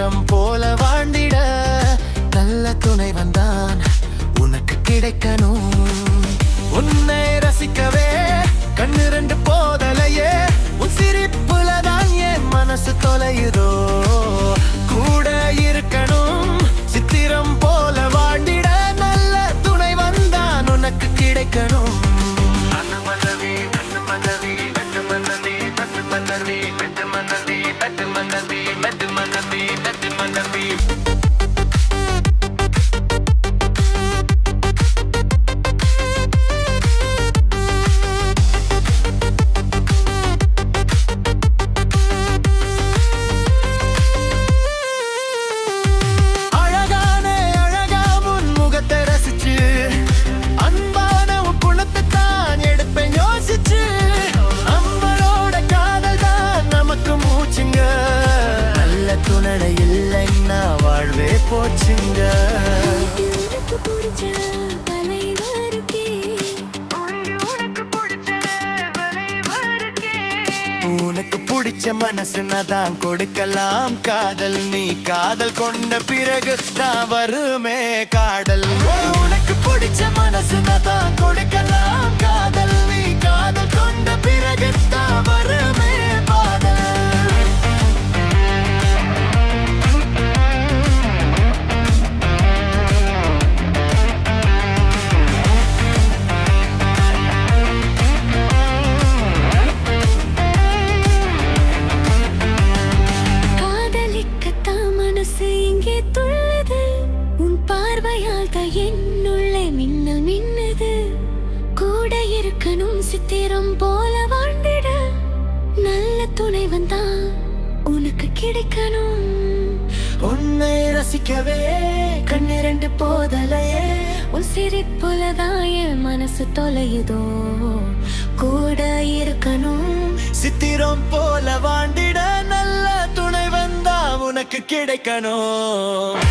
சித்திரம் போல வாழ்ந்திட நல்ல துணை வந்தான் உனக்கு கிடைக்கணும். உன்னை ரசிக்கவே கண்ணு ரெண்டு போதலையே, உன் சிரிப்புலதான் என் மனசு தொலையுதோ. கூட இருக்கணும் சித்திரம் போல வாழ்ந்திட நல்ல துணை வந்தான் உனக்கு கிடைக்கணும். இல்லைன்னா வாழ்வே போச்சுங்க. உனக்கு பிடிச்ச மனசுனா தான் கொடுக்கலாம் காதல். நீ காதல் கொண்ட பிறகு தான் வருமே காதல். உனக்கு பிடிச்ச மனசுனா தான் கொடுக்கலாம் காதல். நீ காதல் கொண்ட பிறகு தான் வருமே காதல். என்னுள்ளே மின்னல் மின்னுது. கூட இருக்கணும் சித்திரம் போல வாழ்ந்திட நல்ல துணை வந்தான் உனக்கு கிடைக்கணும். உன்னை ரசிக்கவே கண்ணிரண்டு போதலையே, உன் சிரிப்புலதான் என் மனசு தொலையுதோ. கூட இருக்கணும் சித்திரம் போல வாழ்ந்திட நல்ல துணை வந்தா உனக்கு கிடைக்கணும்.